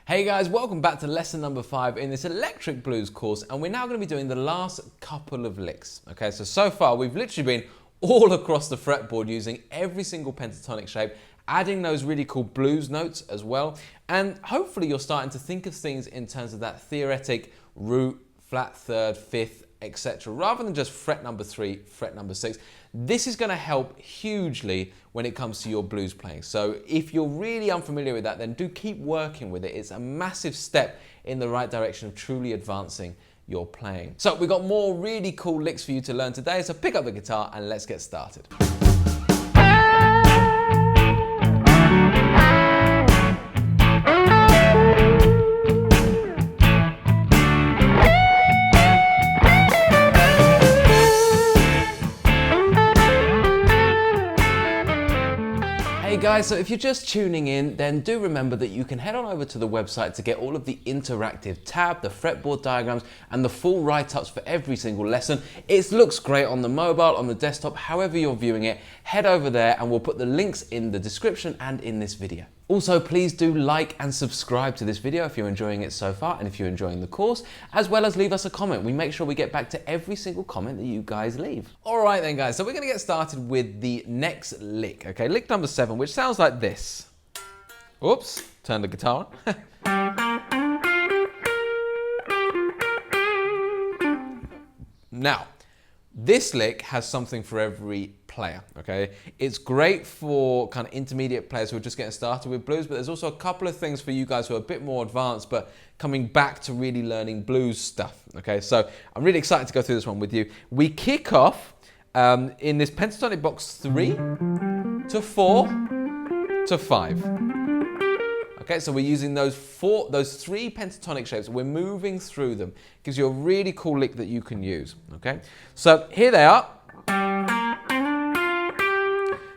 Hey guys, welcome back to lesson number 5 in this electric blues course, and we're now going to be doing the last couple of licks. Okay, so far we've literally been all across the fretboard using every single pentatonic shape, adding those really cool blues notes as well, and hopefully you're starting to think of things in terms of that theoretic root, flat third, fifth, etc. rather than just fret number 3, fret number 6. This is going to help hugely when it comes to your blues playing. So if you're really unfamiliar with that, then do keep working with it. It's a massive step in the right direction of truly advancing your playing. So we've got more really cool licks for you to learn today, so pick up the guitar and let's get started. Hey guys, so if you're just tuning in, then do remember that you can head on over to the website to get all of the interactive tab, the fretboard diagrams, and the full write-ups for every single lesson. It looks great on the mobile, on the desktop, however you're viewing it. Head over there and we'll put the links in the description and in this video. Also, please do like and subscribe to this video if you're enjoying it so far and if you're enjoying the course, as well as leave us a comment. We make sure we get back to every single comment that you guys leave. All right then guys, so we're gonna get started with the next lick, okay? Lick number 7, which sounds like this. Oops, turn the guitar on. Now, this lick has something for every player, okay? It's great for kind of intermediate players who are just getting started with blues, but there's also a couple of things for you guys who are a bit more advanced, but coming back to really learning blues stuff, okay? So I'm really excited to go through this one with you. We kick off in this pentatonic box 3 to 4 to 5. Okay, so we're using those 3 pentatonic shapes. We're moving through them. Gives you a really cool lick that you can use. Okay, so here they are.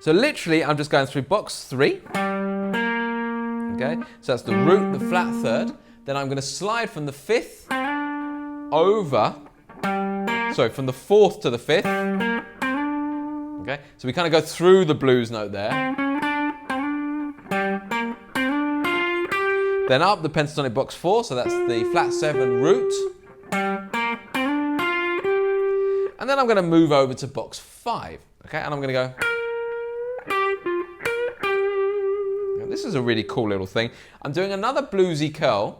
So literally, I'm just going through box 3. Okay, so that's the root, the flat third. Then I'm going to slide from the 5th over. Sorry, from the 4th to the 5th. Okay, so we kind of go through the blues note there. Then up the pentatonic box 4, so that's the flat 7 root. And then I'm going to move over to box 5, okay, and I'm going to go. Now, this is a really cool little thing. I'm doing another bluesy curl.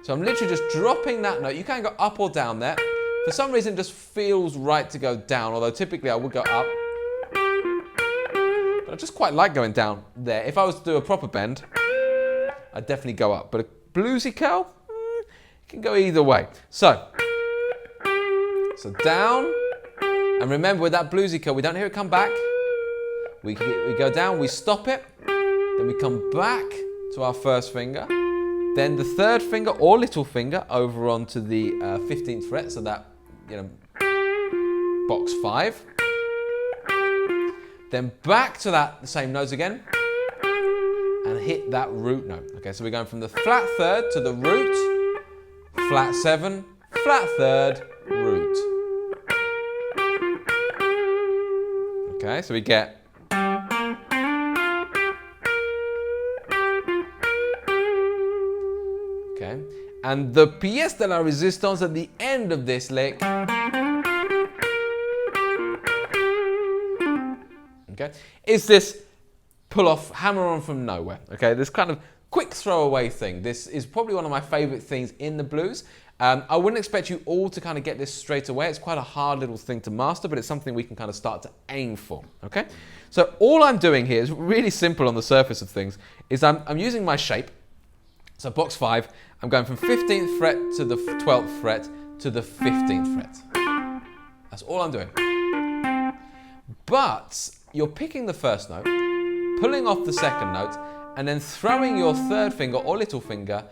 So I'm literally just dropping that note. You can go up or down there. For some reason, it just feels right to go down, although typically I would go up. I just quite like going down there. If I was to do a proper bend, I'd definitely go up. But a bluesy curl, it can go either way. So down. And remember, with that bluesy curl, we don't hear it come back. We go down, we stop it. Then we come back to our first finger. Then the third finger or little finger over onto the 15th fret. So that, box 5. Then back to the same notes again and hit that root note. Okay, so we're going from the flat third to the root, flat 7, flat third, root. Okay, so we get. Okay, and the pièce de la résistance at the end of this lick. Okay, is this pull off, hammer on from nowhere. Okay, this kind of quick throwaway thing. This is probably one of my favorite things in the blues. I wouldn't expect you all to kind of get this straight away. It's quite a hard little thing to master, but it's something we can kind of start to aim for. Okay, so all I'm doing here is really simple on the surface of things. Is I'm using my shape. So box 5, I'm going from 15th fret to the 12th fret to the 15th fret. That's all I'm doing. But you're picking the first note, pulling off the second note, and then throwing your third finger or little finger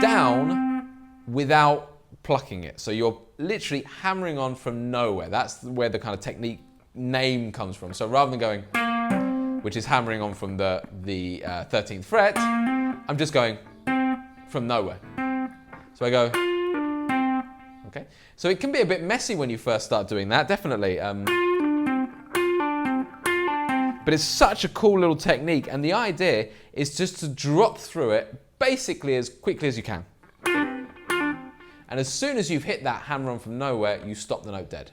down without plucking it. So you're literally hammering on from nowhere. That's where the kind of technique name comes from. So rather than going, which is hammering on from the 13th fret, I'm just going from nowhere. So I go, okay. So it can be a bit messy when you first start doing that, definitely. But it's such a cool little technique, and the idea is just to drop through it basically as quickly as you can. And as soon as you've hit that hammer on from nowhere, you stop the note dead.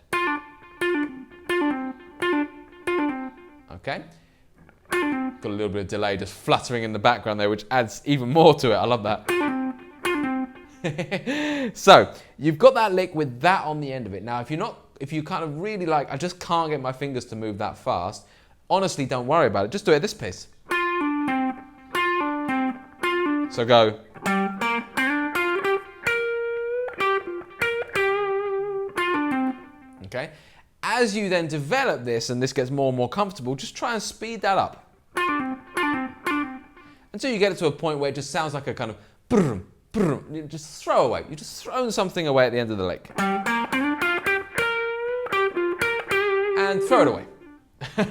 Okay? Got a little bit of delay just fluttering in the background there, which adds even more to it. I love that. So, you've got that lick with that on the end of it. Now, if you kind of really like, I just can't get my fingers to move that fast, honestly, don't worry about it. Just do it at this pace. So go. Okay? As you then develop this and this gets more and more comfortable, just try and speed that up. Until you get it to a point where it just sounds like a kind of brum, brum. You just throw away. You're just throwing something away at the end of the lick. And throw it away.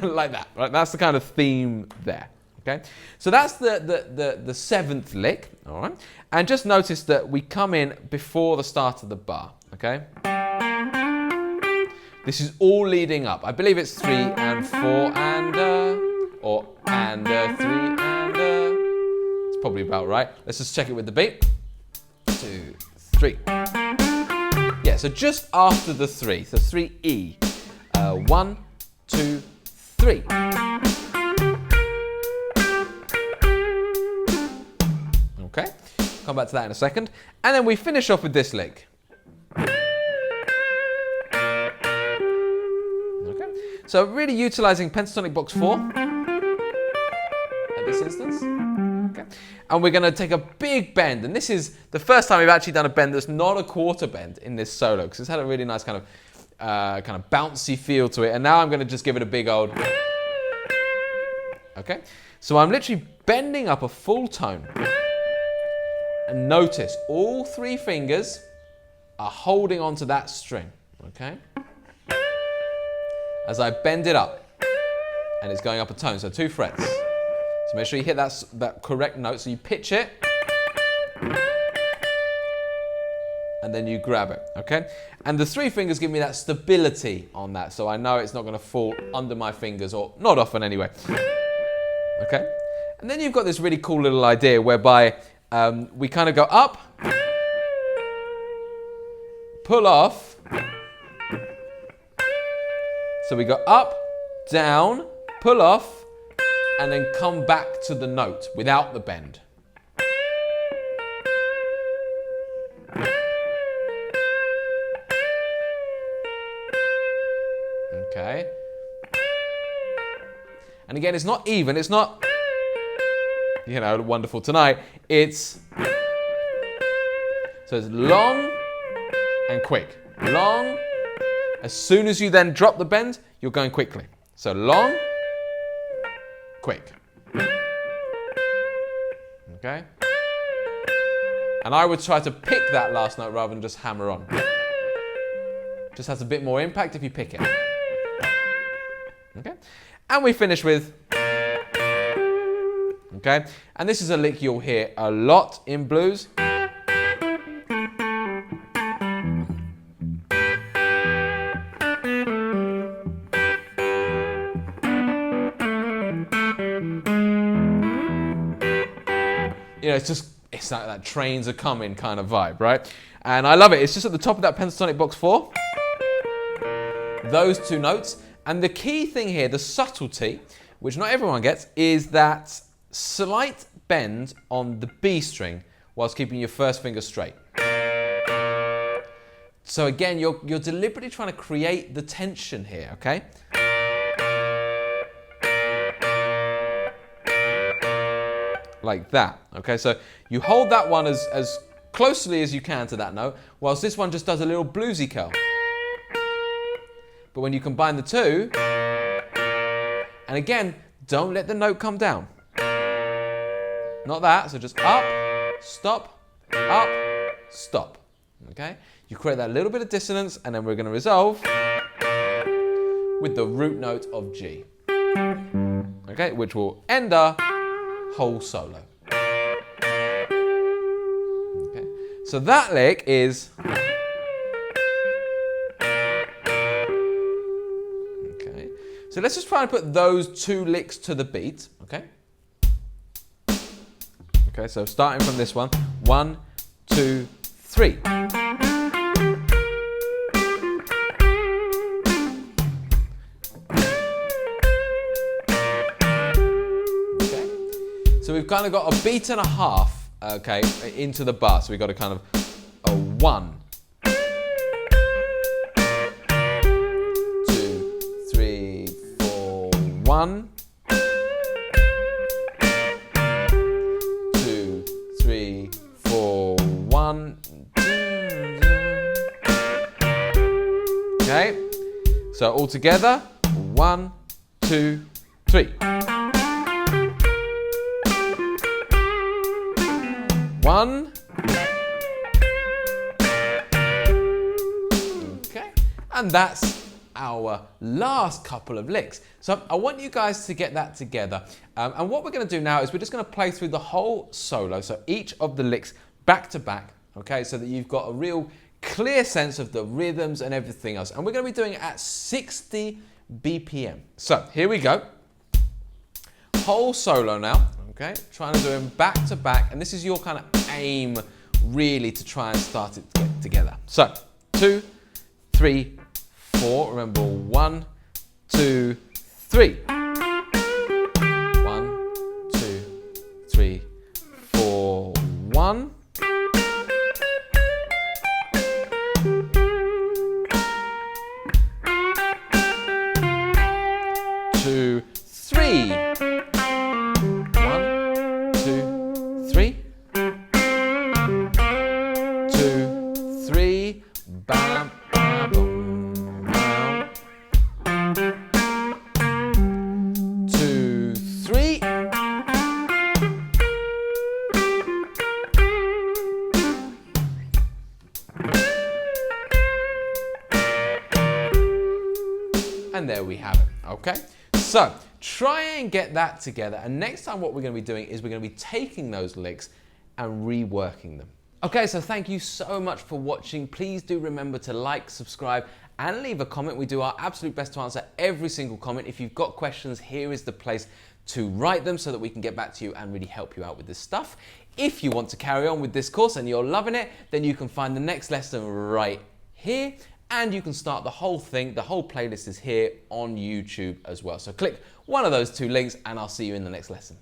Like that. Right? That's the kind of theme there. Okay? So that's the seventh lick. All right? And just notice that we come in before the start of the bar. Okay? This is all leading up. I believe it's 3 and 4 and or and 3 and it's probably about right. Let's just check it with the beat. 2, 3. Yeah, so just after the 3, so 3E. 1, 2, 3. Okay, come back to that in a second. And then we finish off with this lick. So really utilising pentatonic box 4 at this instance. Okay. And we're going to take a big bend. And this is the first time we've actually done a bend that's not a quarter bend in this solo, because it's had a really nice kind of bouncy feel to it. And now I'm going to just give it a big old... Okay. So I'm literally bending up a full tone. And notice all 3 fingers are holding onto that string. Okay. As I bend it up, and it's going up a tone, so 2 frets. So make sure you hit that correct note, so you pitch it, and then you grab it, okay? And the 3 fingers give me that stability on that, so I know it's not gonna fall under my fingers, or not often anyway, okay? And then you've got this really cool little idea whereby we kind of go up, pull off. So we go up, down, pull off, and then come back to the note without the bend. Okay. And again, it's not even, it's not, you know, wonderful tonight. It's, so it's long and quick. Long. As soon as you then drop the bend, you're going quickly. So long, quick. Okay? And I would try to pick that last note rather than just hammer on. Just has a bit more impact if you pick it. Okay? And we finish with... Okay? And this is a lick you'll hear a lot in blues. You know, it's like that trains are coming kind of vibe, right? And I love it. It's just at the top of that pentatonic box 4. Those 2 notes. And the key thing here, the subtlety, which not everyone gets, is that slight bend on the B string whilst keeping your first finger straight. So again, you're deliberately trying to create the tension here, okay? Like that, okay? So you hold that one as closely as you can to that note, whilst this one just does a little bluesy curl. But when you combine the 2, and again, don't let the note come down. Not that, so just up, stop, okay? You create that little bit of dissonance, and then we're gonna resolve with the root note of G, okay? Which will end our whole solo. Okay, so that lick is. Okay, So let's just try and put those 2 licks to the beat, okay? Okay, so starting from this one. 1, 2, 3. Okay. So we've kind of got a beat and a half, okay, into the bar. So we've got a kind of a 1, 2, 3, 4, 1. 2, 3, 4, 1. Okay, so all together, 1, 2, 3. 1. Okay, and that's our last couple of licks. So I want you guys to get that together. And what we're going to do now is we're just going to play through the whole solo, so each of the licks back to back, okay, so that you've got a real clear sense of the rhythms and everything else. And we're going to be doing it at 60 BPM. So here we go. Whole solo now, okay, trying to do them back to back. And this is your kind of aim, really, to try and start it to get together. So 2, 3, 4. Remember, 1, 2, 3. 1, 2, 3, 4, 1. 2, 3. 1, 2, 3. 2, 3. Bam, bam, boom, bam. 2, 3. And there we have it, okay? So try and get that together. And next time what we're going to be doing is we're going to be taking those licks and reworking them. Okay, so thank you so much for watching. Please do remember to like, subscribe, and leave a comment. We do our absolute best to answer every single comment. If you've got questions, here is the place to write them so that we can get back to you and really help you out with this stuff. If you want to carry on with this course and you're loving it, then you can find the next lesson right here. And you can start the whole thing, the whole playlist is here on YouTube as well. So click one of those 2 links and I'll see you in the next lesson.